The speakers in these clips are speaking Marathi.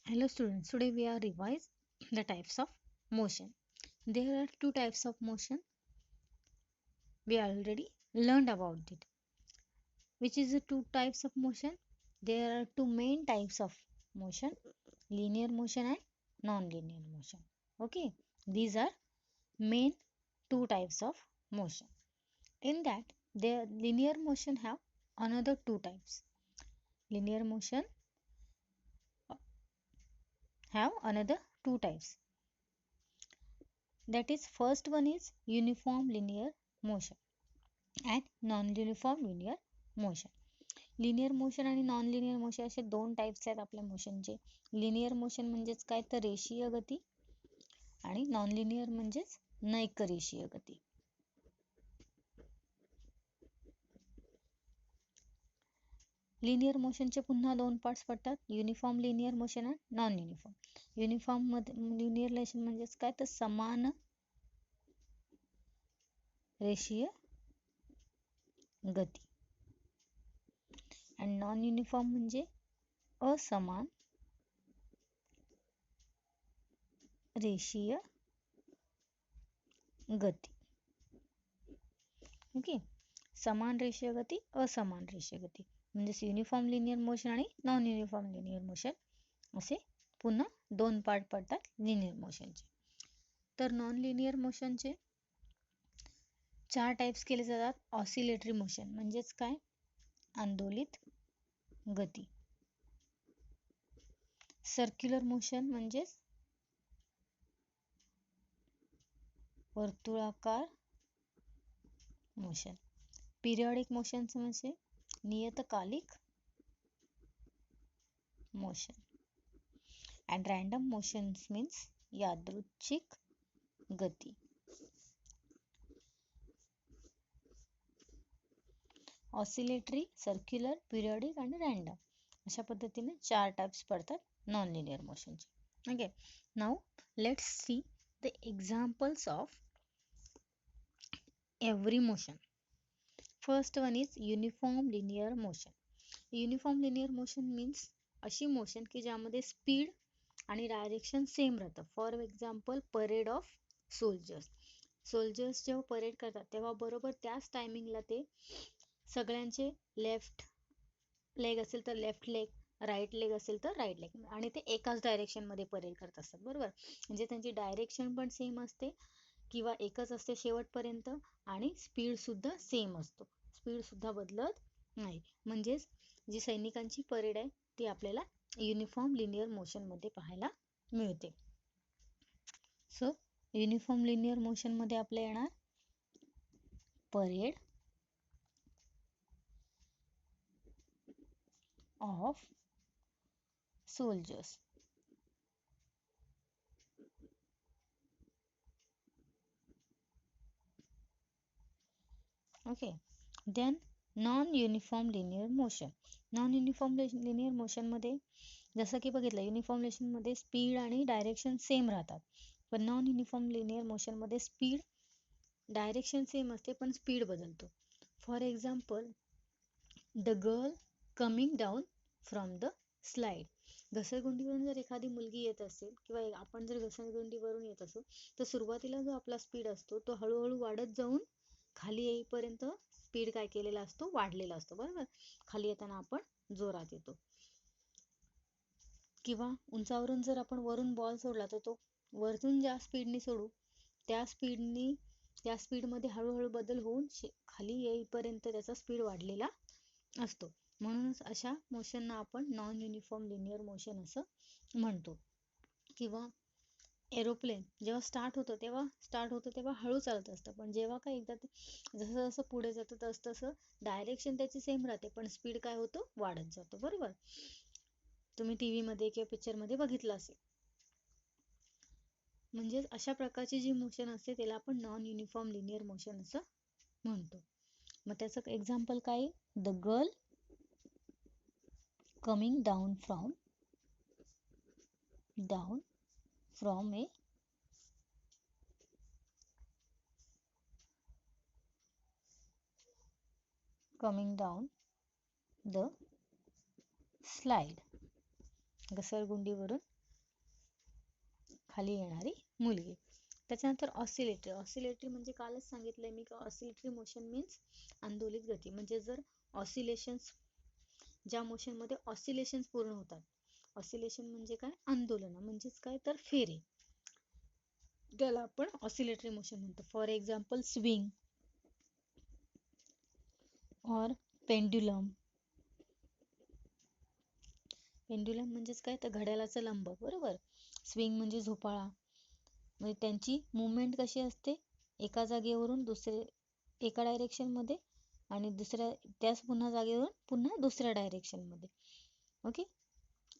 Hello students, today we are revise the types of motion. There are two types of motion. We already learned about it. Which is the two types of motion? There are two main types of motion, linear motion and non-linear motion. Okay, these are main two types of motion. In that, the linear motion have another two types. Linear motion have another two types. That is, first one is uniform linear motion and non-uniform linear motion. Linear motion आणि नॉन लिनियर मोशन असे दोन टाईप्स आहेत आपल्या मोशनचे. लिनियर मोशन म्हणजेच काय तर रेषीय गती आणि नॉन लिनियर म्हणजेच नैकरेषीय गती. लिनियर मोशनचे पुन्हा दोन पार्ट्स पडतात, युनिफॉर्म लिनियर मोशन आणि नॉन युनिफॉर्म. युनिफॉर्म मध्ये लिनियर मोशन म्हणजेच काय तर समान रेषीय गती आणि नॉन युनिफॉर्म म्हणजे असमान रेषीय गती. ओके, समान रेषीय गती, असमान रेषीय गती म्हणजेच युनिफॉर्म लिनियर मोशन आणि नॉन युनिफॉर्म लिनियर मोशन असे पुन्हा दोन पार्ट पडतात लिनियर मोशनचे. तर नॉन लिनियर मोशनचे चार टाइप्स केले जातात. ऑसिलेटरी मोशन म्हणजेच काय, आंदोलित गती. सर्क्युलर मोशन म्हणजेच वर्तुळाकार मोशन. पिरियडिक मोशन म्हणजे नियतकालिक motion. And random motion means यादृच्छिक गती. ऑसिलेटरी, सर्क्युलर, पिरियडिक आणि रॅन्डम अशा पद्धतीने चार टाइप्स पडतात नॉन लिनियर मोशनचे. Okay, now let's see the examples of every motion. First one is uniform linear motion. Uniform linear motion means अशी मोशन की ज्यामध्ये स्पीड आणि डायरेक्शन सेम राहतं. For example, parade of soldiers. Soldiers जेव्हा परेड करतात तेव्हा बरोबर त्याच टायमिंगला ते सगळ्यांचे लेफ्ट लेग असेल तर लेफ्ट लेग, राईट लेग असेल तर राईट लेग, आणि ते एकाच डायरेक्शन मध्ये परेड करत असतात. बरोबर, म्हणजे त्यांची डायरेक्शन पण सेम असते किंवा एकच असते शेवटपर्यंत, आणि स्पीड सुद्धा सेम असतो, स्पीड सुद्धा बदलत नाही. म्हणजेच जी सैनिकांची परेड आहे ती आपल्याला युनिफॉर्म लिनियर मोशन मध्ये पाहायला मिळते. सो युनिफॉर्म लिनियर मोशन मध्ये आपल्या येणार parade of soldiers. Okay, then non uniform linear motion. Non uniform linear motion मध्ये जसं की बघितलं, युनिफॉर्म मोशन मध्ये स्पीड आणि डायरेक्शन सेम राहतात, पण नॉन युनिफॉर्म लिनियर मोशन मध्ये स्पीड डायरेक्शन सेम असते पण स्पीड बदलतो. For example, the girl coming down from the slide. घसरगुंडीवरून जर एखादी मुलगी येत असेल किंवा आपण जर घसरगुंडीवरून येत असो तर सुरुवातीला जो आपला स्पीड असतो तो हळूहळू वाढत जाऊन खाली येईपर्यंत स्पीड काय केलेला असतो, वाढलेला असतो. बरोबर, खाली येताना आपण जोरात येतो. किंवा उंचावरून जर आपण वरून बॉल सोडला तर तो वरतून ज्या स्पीडने सोडू त्या स्पीडमध्ये हळूहळू बदल होऊन खाली येईपर्यंत त्याचा स्पीड वाढलेला असतो. म्हणूनच अशा मोशनना आपण नॉन युनिफॉर्म लिनियर मोशन असं म्हणतो. किंवा एरोप्लेन जेव्हा स्टार्ट होतं तेव्हा हळू चालत असतं, पण जेव्हा काय एकदा जसं जसं पुढे जातं तसं तसं डायरेक्शन त्याची सेम राहते पण स्पीड काय होतो, वाढत जातो. बरोबर, तुम्ही टीव्ही मध्ये किंवा पिक्चर मध्ये बघितलं असेल. म्हणजेच अशा प्रकारची जी मोशन असते त्याला आपण नॉन युनिफॉर्म लिनियर मोशन असं म्हणतो. मग त्याचं एक्झाम्पल काय, the girl coming down from A coming down the slide. घसरगुंडीवरून खाली येणारी मुलगी. त्याच्यानंतर ऑसिलेटरी म्हणजे कालच सांगितलंय मी की ऑसिलेटरी मोशन मीन्स आंदोलित गती. म्हणजे जर ऑसिलेशन्स, ज्या मोशन मध्ये ऑसिलेशन्स पूर्ण होतात, ऑसिलेशन म्हणजे काय, आंदोलन म्हणजेच काय तर फेरे, त्याला आपण ऑसिलेटरी मोशन म्हणतो. फॉर एक्झाम्पल स्विंग और पेंड्युलम. पेंड्युलम म्हणजेच काय तर घड्याळाचं लंब, बरोबर. स्विंग म्हणजे झोपाळा, म्हणजे त्यांची मुवमेंट कशी असते, एका जागेवरून एका डायरेक्शन मध्ये आणि त्याच पुन्हा जागेवरून पुन्हा दुसऱ्या डायरेक्शन मध्ये. ओके,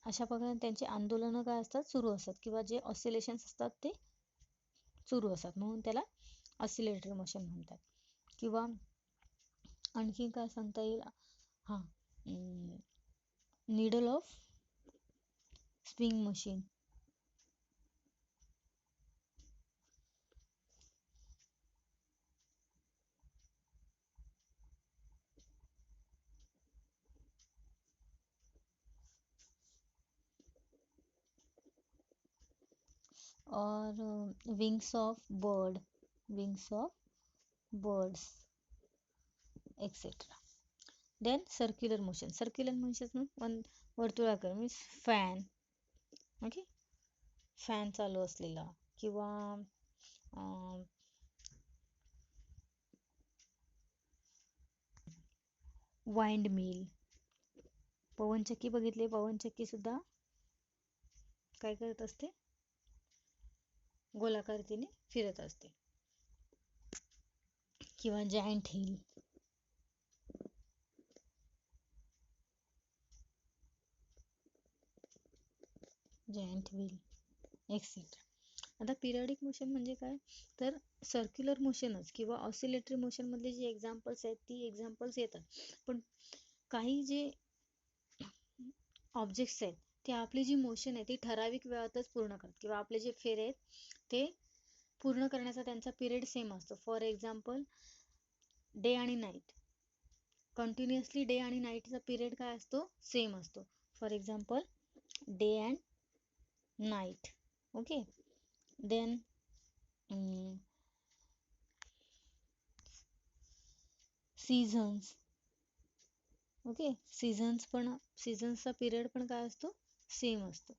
अशा प्रकारे त्यांची आंदोलनं काय असतात, सुरू असतात, किंवा जे ऑसिलेशन्स असतात ते सुरू असतात, म्हणून त्याला ऑसिलेटरी मोशन म्हणतात. किंवा आणखी काय सांगता येईल, हा, नीडल ऑफ स्विंग मशीन. और wings of birds etcetera. Then circular motion वर्तुळाकार मीन्स फॅन. ओके, फॅन चालू असलेला, किंवा वाइंड मिल. पवनचक्की बघितली, पवनचक्की सुद्धा काय करत असते, गोलाकार रीतीने फिरत असते. किंवा जायंट व्हील एक्सेट्रा. आता पिरियडिक मोशन म्हणजे काय तर सर्क्युलर मोशनच किंवा ऑसिलेटरी मोशन मधले जे एक्झाम्पल्स आहेत ती एक्झाम्पल्स येतात, पण काही जे ऑब्जेक्ट्स आहेत ते आपली जी मोशन आहे ती ठराविक वेळातच पूर्ण करतात, किंवा आपले जे फेरे आहेत ते पूर्ण करण्याचा त्यांचा पिरियड सेम असतो. फॉर एक्झाम्पल डे आणि नाईट, कंटिन्युअसली डे आणि नाईटचा पिरियड काय असतो, सेम असतो. For example day and night. Okay, then seasons. Okay, सीझन्सचा पिरियड पण काय असतो, सेम असतो.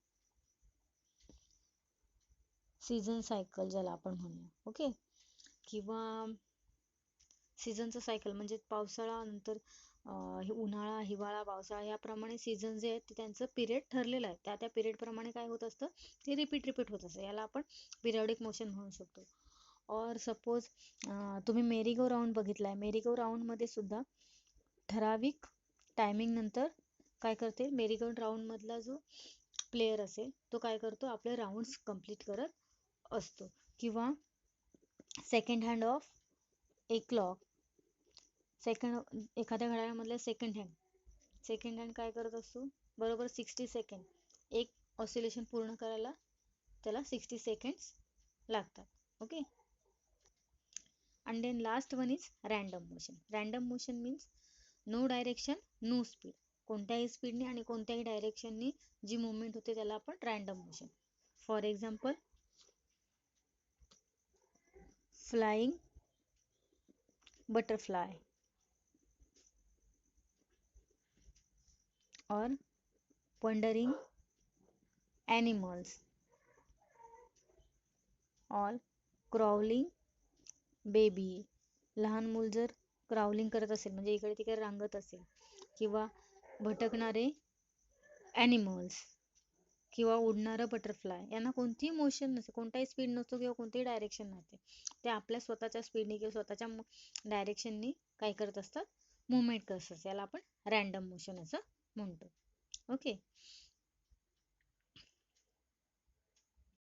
सीझन सायकल ज्याला आपण म्हणूया. ओके, किंवा सीझनचं सायकल म्हणजे पावसाळा नंतर उन्हाळा, हिवाळा, पावसाळा याप्रमाणे सीझन जे आहेत ते त्यांचं पिरियड ठरलेलं आहे, त्या पिरियड प्रमाणे काय होत असतं, ते रिपीट होत असतं. याला आपण पिरियडिक मोशन म्हणू शकतो. और सपोज तुम्ही मेरी गो राऊंड बघितलाय, मेरी गो राऊंड मध्ये सुद्धा ठराविक टायमिंग नंतर काय करते, मेरी गो राऊंड मधला जो प्लेयर असेल तो काय करतो, आपले राऊंड्स कंप्लीट करत असतो. किंवा second hand of a clock, एखाद्या घड्याळामधला सेकंड हँड काय करत असतो, बरोबर 60 सेकंड, एक ऑसिलेशन पूर्ण करायला त्याला 60 सेकंड्स लागतात. Okay, and then last one is random motion. Random motion means no direction, no speed. कोणत्याही स्पीडने आणि कोणत्याही डायरेक्शननी जी मुवमेंट होते त्याला आपण random motion. For example flying butterfly और वंडरिंग एनिमल्स और क्राउलिंग बेबी. लहान मूल जर क्राउलिंग करत असेल म्हणजे इकडे तिकडे रांगत असेल, किंवा भटकणारे ॲनिमल्स, किंवा उडणारं बटरफ्लाय, यांना कोणतीही मोशन नसते, कोणताही स्पीड नसतो किंवा कोणतीही डायरेक्शन नसते, ते आपल्या स्वतःच्या स्पीडने किंवा स्वतःच्या डायरेक्शननी काय करत असतात, मुवमेंट करत असतात. याला आपण रॅन्डम मोशन असं म्हणतो. ओके,